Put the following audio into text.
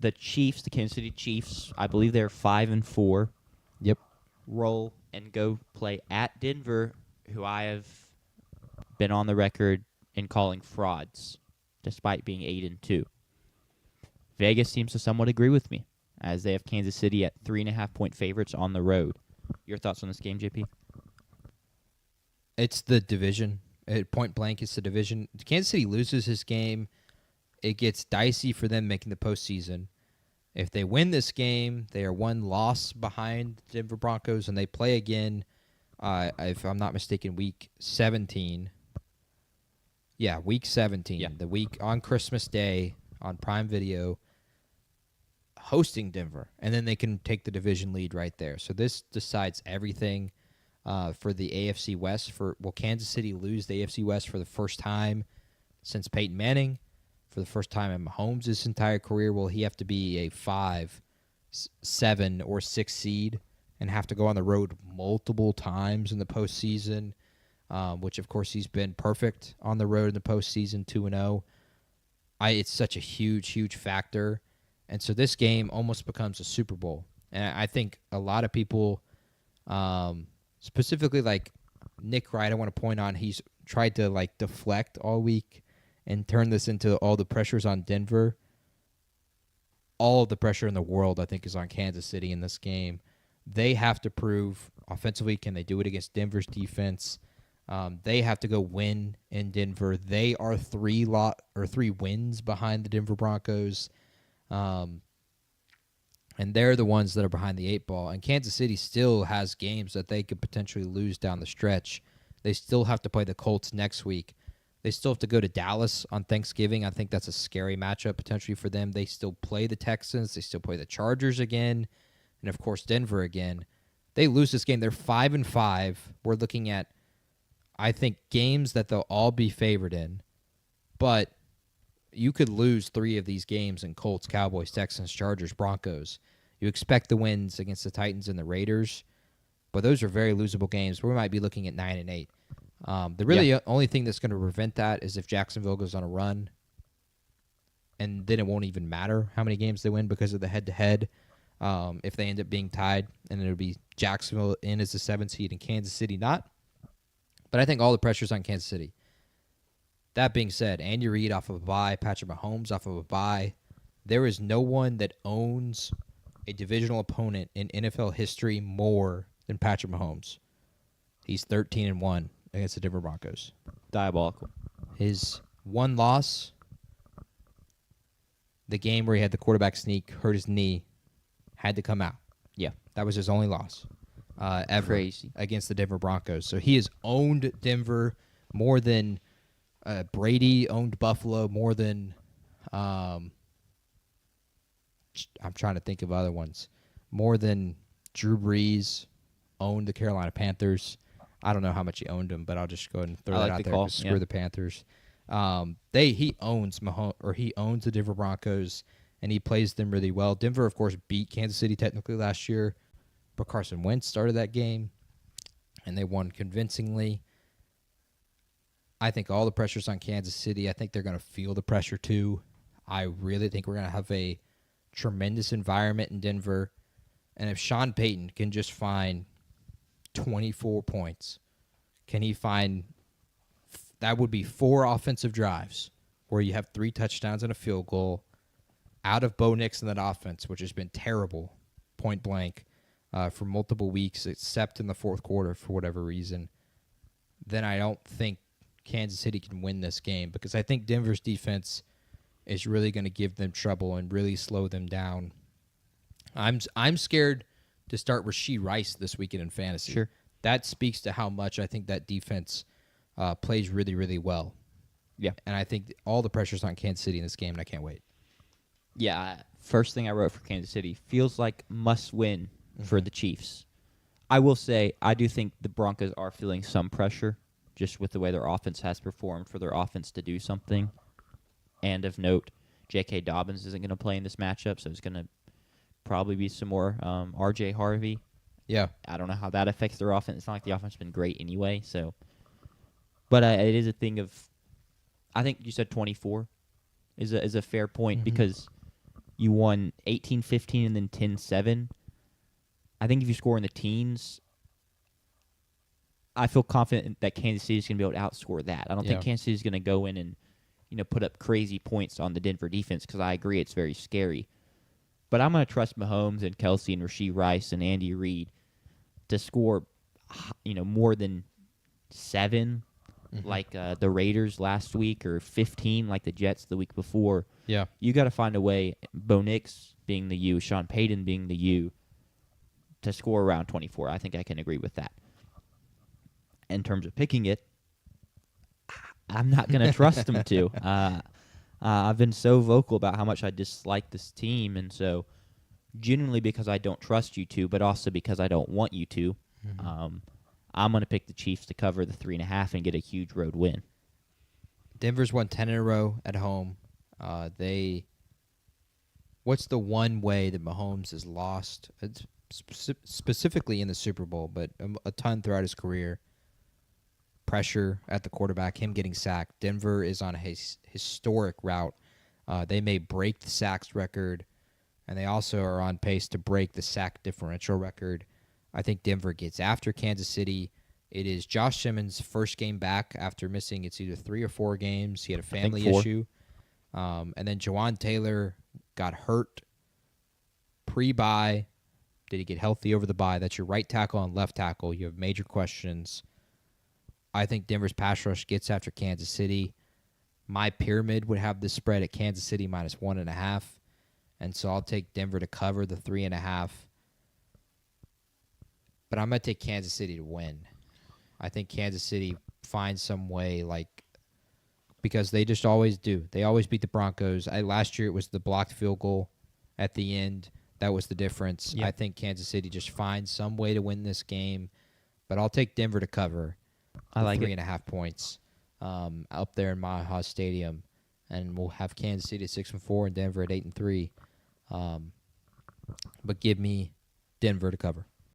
the Chiefs, the Kansas City Chiefs, I believe they're 5-4. Yep. Roll and go play at Denver, who I have been on the record in calling frauds, despite being 8-2. Vegas seems to somewhat agree with me, as they have Kansas City at 3.5-point favorites on the road. Your thoughts on this game, JP? It's the division. Point blank, it's the division. Kansas City loses this game, it gets dicey for them making the postseason. If they win this game, they are one loss behind the Denver Broncos, and they play again, if I'm not mistaken, week 17. Yeah, week 17. Yeah. The week on Christmas Day on Prime Video, hosting Denver. And then they can take the division lead right there. So this decides everything for the AFC West. Will Kansas City lose the AFC West for the first time since Peyton Manning? For the first time in Mahomes' entire career, will he have to be a 5, 7, or 6 seed and have to go on the road multiple times in the postseason, which, of course, he's been perfect on the road in the postseason, 2-0. It's such a huge, huge factor. And so this game almost becomes a Super Bowl. And I think a lot of people, specifically like Nick Wright, I want to point on, he's tried to like deflect all week and turn this into all the pressures on Denver. All of the pressure in the world, I think, is on Kansas City in this game. They have to prove offensively, can they do it against Denver's defense? They have to go win in Denver. They are 3 wins behind the Denver Broncos. And they're the ones that are behind the 8 ball. And Kansas City still has games that they could potentially lose down the stretch. They still have to play the Colts next week. They still have to go to Dallas on Thanksgiving. I think that's a scary matchup potentially for them. They still play the Texans. They still play the Chargers again. And, of course, Denver again. They lose this game. They're 5-5. We're looking at, I think, games that they'll all be favored in. But you could lose 3 of these games in Colts, Cowboys, Texans, Chargers, Broncos. You expect the wins against the Titans and the Raiders. But those are very losable games. We might be looking at 9-8. The only thing that's going to prevent that is if Jacksonville goes on a run, and then it won't even matter how many games they win because of the head-to-head. If they end up being tied, and it'll be Jacksonville in as the 7th seed and Kansas City not. But I think all the pressure's on Kansas City. That being said, Andy Reid off of a bye, Patrick Mahomes off of a bye. There is no one that owns a divisional opponent in NFL history more than Patrick Mahomes. He's 13-1 against the Denver Broncos. Diabolical. His one loss, the game where he had the quarterback sneak, hurt his knee, had to come out. Yeah. That was his only loss ever Crazy. against the Denver Broncos. So he has owned Denver more than Brady owned Buffalo, more than I'm trying to think of other ones. More than Drew Brees owned the Carolina Panthers. I don't know how much he owned them, but I'll just go ahead and throw that out there. Screw the Panthers. He owns he owns the Denver Broncos, and he plays them really well. Denver, of course, beat Kansas City technically last year, but Carson Wentz started that game, and they won convincingly. I think all the pressure's on Kansas City. I think they're going to feel the pressure too. I really think we're going to have a tremendous environment in Denver, and if Sean Payton can just find 24 points, can he find that would be 4 offensive drives where you have 3 touchdowns and a field goal out of Bo Nix in that offense, which has been terrible, point blank, for multiple weeks, except in the fourth quarter for whatever reason, then I don't think Kansas City can win this game, because I think Denver's defense is really going to give them trouble and really slow them down. I'm scared to start Rashee Rice this weekend in fantasy. Sure. That speaks to how much I think that defense plays really, really well. Yeah. And I think all the pressure's on Kansas City in this game, and I can't wait. Yeah, first thing I wrote for Kansas City, feels like must-win for the Chiefs. I will say, I do think the Broncos are feeling some pressure just with the way their offense has performed for their offense to do something. And of note, J.K. Dobbins isn't going to play in this matchup, so it's going to probably be some more R.J. Harvey. Yeah. I don't know how that affects their offense. It's not like the offense has been great anyway. But it is a thing of, I think you said 24 is a fair point, because You won 18-15 and then 10-7. I think if you score in the teens, I feel confident that Kansas City is going to be able to outscore that. I don't think Kansas City is going to go in and put up crazy points on the Denver defense because I agree it's very scary. But I'm going to trust Mahomes and Kelsey and Rashee Rice and Andy Reid to score, more than 7, like the Raiders last week, or 15 like the Jets the week before. Yeah. You got to find a way, Bo Nix being the U, Sean Payton being the U, to score around 24. I think I can agree with that. In terms of picking it, I'm not going to trust them to. I've been so vocal about how much I dislike this team, and so genuinely because I don't trust you to, but also because I don't want you to, I'm going to pick the Chiefs to cover the 3.5 and get a huge road win. Denver's won 10 in a row at home. What's the one way that Mahomes has lost, specifically in the Super Bowl, but a ton throughout his career? Pressure at the quarterback, him getting sacked. Denver is on a historic route. They may break the sacks record, and they also are on pace to break the sack differential record. I think Denver gets after Kansas City. It is Josh Simmons' first game back after missing it's either 3 or 4 games. He had a family issue. And then Jawan Taylor got hurt pre-bye. Did he get healthy over the bye? That's your right tackle and left tackle. You have major questions. I think Denver's pass rush gets after Kansas City. My pyramid would have this spread at Kansas City minus 1.5. And so I'll take Denver to cover the 3.5. But I'm going to take Kansas City to win. I think Kansas City finds some way, because they just always do. They always beat the Broncos. Last year it was the blocked field goal at the end. That was the difference. Yep. I think Kansas City just finds some way to win this game. But I'll take Denver to cover. I like 3.5 points up there in Mile Stadium, and we'll have Kansas City at 6-4 and Denver at 8-3. But give me Denver to cover.